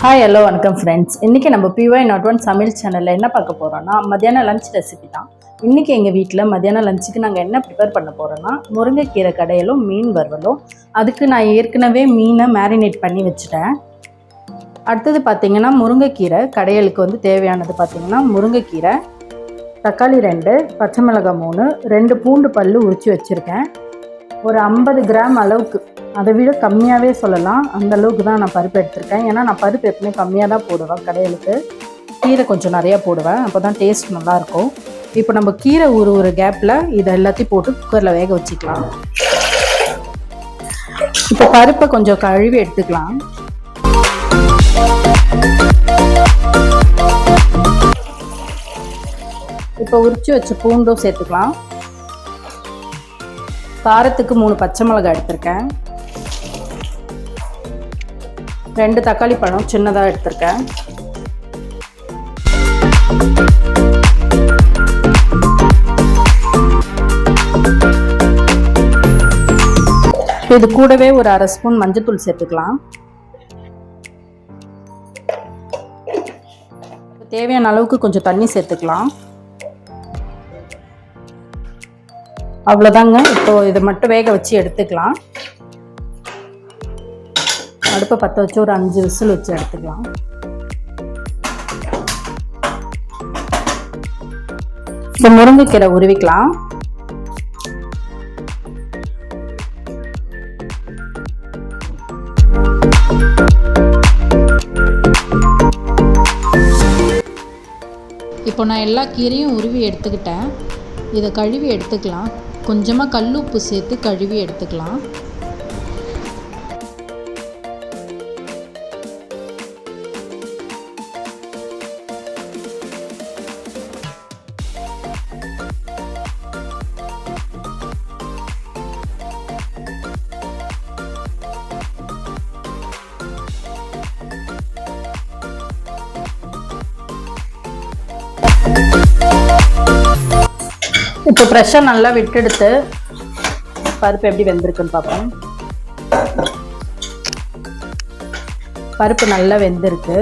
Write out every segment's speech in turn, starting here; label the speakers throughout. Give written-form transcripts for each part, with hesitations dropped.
Speaker 1: Hi hello வணக்கம் friends. இன்றைக்கி நம்ம PY01 சமையல் சேனலில் என்ன பார்க்க போகிறோன்னா மத்தியானம் லஞ்ச் ரெசிபி தான். இன்றைக்கி எங்கள் வீட்டில் மத்தியானம் லஞ்சுக்கு நாங்கள் என்ன ப்ரிப்பேர் பண்ண போகிறோன்னா முருங்கைக்கீரை கடையலும் மீன் வறுவலும். அதுக்கு நான் ஏற்கனவே மீனை மேரினேட் பண்ணி வச்சுட்டேன். அடுத்தது பார்த்திங்கன்னா முருங்கைக்கீரை கடையலுக்கு தேவையானது பார்த்திங்கன்னா முருங்கைக்கீரை, தக்காளி 2, பச்சை மிளகாய் 3, 2 பூண்டு பல் உரித்து வச்சுருக்கேன். ஒரு 50 கிராம் அளவுக்கு, அதை விட கம்மியாகவே சொல்லலாம், அந்த அளவுக்கு தான் நான் பருப்பு எடுத்திருக்கேன். ஏன்னா நான் பருப்பு எப்பவுமே கம்மியாக தான் போடுவேன் கடையலுக்கு. கீரை கொஞ்சம் நிறையா போடுவேன், அப்போ தான் டேஸ்ட் நல்லாயிருக்கும். இப்போ நம்ம கீரை ஒரு கேப்பில் இதை எல்லாத்தையும் போட்டு குக்கரில் வேக வச்சுக்கலாம். இப்போ பருப்பை கொஞ்சம் கழுவி எடுத்துக்கலாம். இப்போ உரிச்சு வச்ச பூண்டும் சேர்த்துக்கலாம். காரத்துக்கு 3 பச்சை மிளகாய் எடுத்திருக்கேன். 2 தக்காளி பழம் சின்னதாக எடுத்திருக்கேன். இது கூடவே ஒரு 1/2 ஸ்பூன் மஞ்சள்தூள் சேர்த்துக்கலாம். தேவையான அளவுக்கு கொஞ்சம் தண்ணி சேர்த்துக்கலாம். அவ்வளோதாங்க. இப்போ இதை மட்டும் வேக வச்சு எடுத்துக்கலாம். அடுப்பை பற்ற வச்சு ஒரு 5 விசில் வச்சு எடுத்துக்கலாம். இப்போ முருங்கைக்கீரை உருவிக்கலாம்.
Speaker 2: இப்போ நான் எல்லா கீரையும் உருவி எடுத்துக்கிட்டேன். இதை கழுவி எடுத்துக்கலாம். கொஞ்சமாக கல் உப்பு சேர்த்து கழுவி எடுத்துக்கலாம்.
Speaker 1: இப்போ ப்ரெஷர் நல்லா விட்டெடுத்து பருப்பு எப்படி வெந்திருக்குன்னு பார்ப்போம். பருப்பு நல்லா வெந்திருக்கு.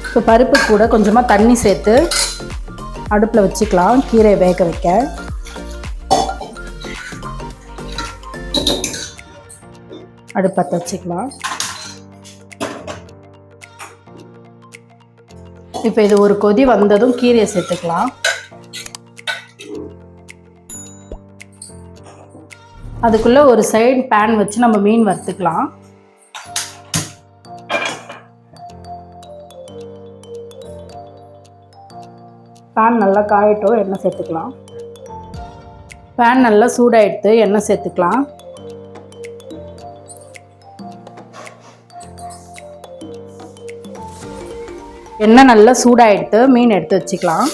Speaker 1: இப்போ பருப்பு கூட கொஞ்சமாக தண்ணி சேர்த்து அடுப்பில் வச்சுக்கலாம். கீரையை வேக வைக்க அடுப்பத்தை வச்சுக்கலாம். இப்போ இது ஒரு கொதி வந்ததும் கீரையை சேர்த்துக்கலாம். அதுக்குள்ளே ஒரு சைடு பேன் வச்சு நம்ம மீன் வறுத்துக்கலாம். பேன் நல்லா காயட்டும், எண்ணெய் சேர்த்துக்கலாம். பேன் நல்லா சூடாயிடுத்து, எண்ணெய் சேர்த்துக்கலாம். எண்ணெய் நல்லா சூடாயிடுத்து, மீன் எடுத்து வச்சுக்கலாம்.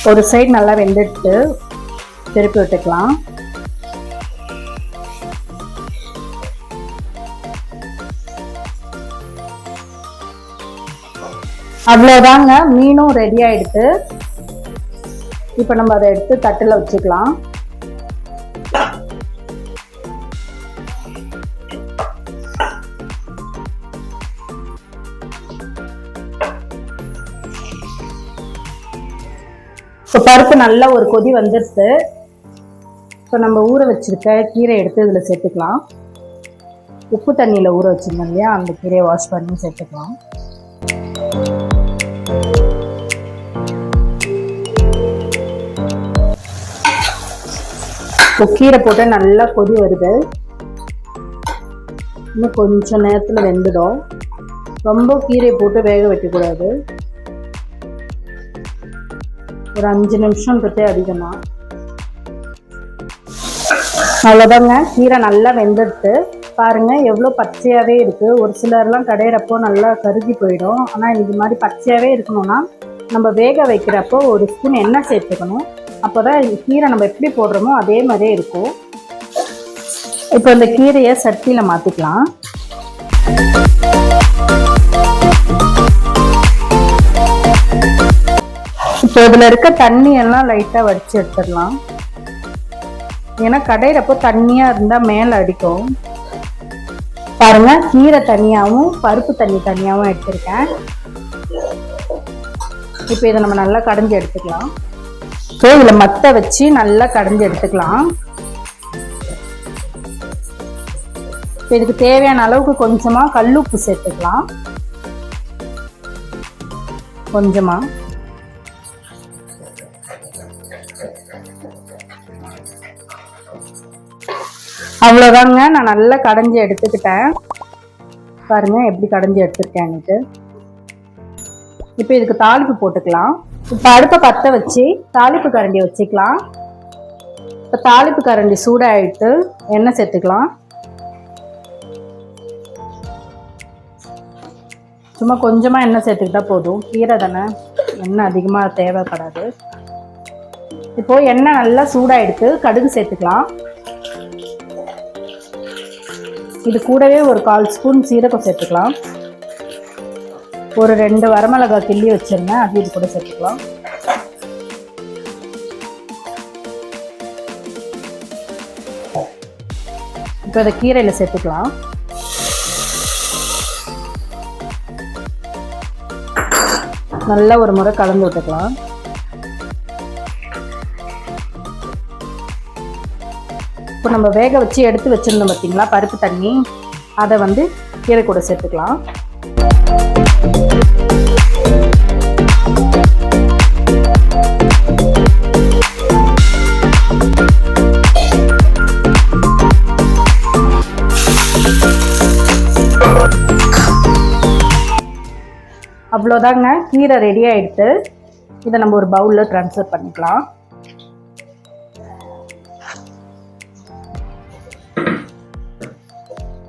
Speaker 1: ஒரு சைடு நல்லா வெந்துட்டு திருப்பி விட்டுக்கலாம். அவ்வளோதாங்க, மீனும் ரெடி ஆயிடுச்சு. இப்போ நம்ம அதை எடுத்து தட்டில் வச்சுக்கலாம். இப்போ பருப்பு நல்லா ஒரு கொதி வந்துடுச்சு. இப்போ நம்ம ஊற வச்சிருக்க கீரை எடுத்து இதில் சேர்த்துக்கலாம். உப்பு தண்ணியில் ஊற வச்சுருந்தோம் இல்லையா, அந்த கீரையை வாஷ் பண்ணி சேர்த்துக்கலாம். இப்போ கீரை போட்டு நல்லா கொதி வருது. இன்னும் கொஞ்சம் நேரத்தில் வெந்துடும். ரொம்ப கீரையை போட்டு வேக வைக்கக்கூடாது. ஒரு 5 நிமிஷம்ன்றதே அதிகமாக. அவ்வளோதாங்க, கீரை நல்லா வெந்துடுத்து. பாருங்கள் எவ்வளோ பச்சையாகவே இருக்குது. ஒரு சிலர்லாம் கடையிறப்போ நல்லா கருகி போயிடும். ஆனால் இது மாதிரி பச்சையாகவே இருக்கணும்னா நம்ம வேக வைக்கிறப்போ ஒரு ஸ்பூன் எண்ணெய் சேர்த்துக்கணும். அப்போ தான் கீரை நம்ம எப்படி போடுறோமோ அதே மாதிரியே இருக்கும். இப்போ இந்த கீரையை சட்டியில் மாற்றிக்கலாம். இப்போ இதில் இருக்க தண்ணியெல்லாம் லைட்டாக வடித்து எடுத்துடலாம். ஏன்னா கடையிறப்போ தண்ணியாக இருந்தால் மேலே அடிக்கும். பாருங்க, கீரை தனியாகவும் பருப்பு தண்ணி தனியாகவும் எடுத்திருக்கேன். இப்போ இதை நம்ம நல்லா கடைஞ்சி எடுத்துக்கலாம். ஸோ இதில் மத்தை வச்சு நல்லா கடைஞ்சி எடுத்துக்கலாம். இப்போ இதுக்கு தேவையான அளவுக்கு கொஞ்சமாக கல்லுப்பு சேர்த்துக்கலாம். கொஞ்சமாக அவ்வளோதாங்க, நான் நல்லா கடைஞ்சி எடுத்துக்கிட்டேன். பாருங்க எப்படி கடைஞ்சி எடுத்துருக்கேன்னுட்டு. இப்போ இதுக்கு தாளிப்பு போட்டுக்கலாம். இப்போ அடுப்பை பற்ற வச்சு தாளிப்பு கரண்டி வச்சுக்கலாம். இப்போ தாளிப்பு கரண்டி சூடாகிட்டு எண்ணெய் சேர்த்துக்கலாம். சும்மா கொஞ்சமாக எண்ணெய் சேர்த்துக்கிட்டா போதும், கீரை தானே, எண்ணெய் அதிகமாக தேவைப்படாது. இப்போ எண்ணெய் நல்லா சூடாகிடுத்து கடுகு சேர்த்துக்கலாம். இது கூடவே ஒரு 1/4 ஸ்பூன் சீரகம் சேர்த்துக்கலாம். ஒரு 2 வரமிளகாய் கிள்ளி வச்சிருந்தேன், அது இது கூட சேர்த்துக்கலாம். இப்போ இதை கீரையில் சேர்த்துக்கலாம். நல்லா ஒரு முறை கலந்து விட்டுக்கலாம். இப்போ நம்ம வேக வச்சு எடுத்து வச்சிருந்தோம் பார்த்தீங்களா பருப்பு தண்ணி, அதை வந்து கீரை கூட சேர்த்துக்கலாம். அவ்வளோதாங்க, கீரை ரெடி ஆகிடுத்து. இதை நம்ம ஒரு பவுலில் ட்ரான்ஸ்ஃபர் பண்ணிக்கலாம்.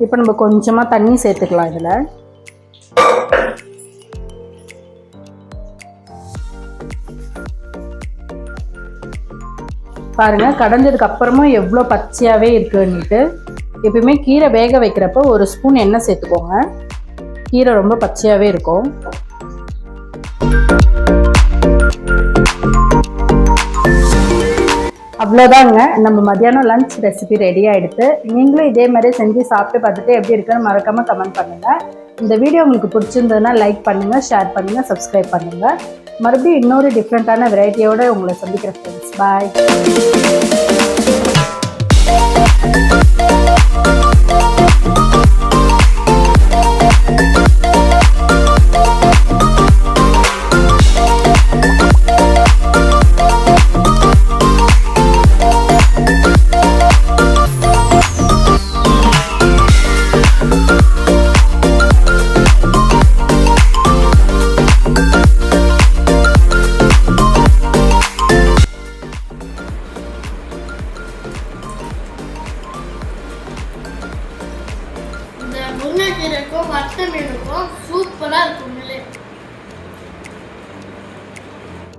Speaker 1: இப்போ நம்ம கொஞ்சமாக தண்ணி சேர்த்துக்கலாம். இதில் பாருங்க, கடைஞ்சதுக்கு அப்புறமும் எவ்வளோ பச்சையாகவே இருக்குன்னுட்டு. எப்பயுமே கீரை வேக வைக்கிறப்போ ஒரு ஸ்பூன் எண்ணெய் சேர்த்துக்கோங்க, கீரை ரொம்ப பச்சையாகவே இருக்கும். அவ்வளோதாங்க, நம்ம மத்தியானம் லஞ்ச் ரெசிபி ரெடி ஆகிடுது. நீங்களும் இதே மாதிரி செஞ்சு சாப்பிட்டு பார்த்துட்டு எப்படி இருக்குன்னு மறக்காமல் கமெண்ட் பண்ணுங்கள். இந்த வீடியோ உங்களுக்கு பிடிச்சிருந்ததுன்னா லைக் பண்ணுங்கள், ஷேர் பண்ணுங்கள், சப்ஸ்கிரைப் பண்ணுங்கள். மறுபடியும் இன்னொரு டிஃப்ரெண்ட்டான வெரைட்டியோடு உங்களை சந்திக்கிறேன் ஃப்ரெண்ட்ஸ். பாய்.
Speaker 3: முருங்கைக்கீரைக்கும் வட்ட மீனுக்கும் சூப்பரா இருக்கும்.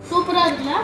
Speaker 3: சூப்பரா இருக்குல்ல?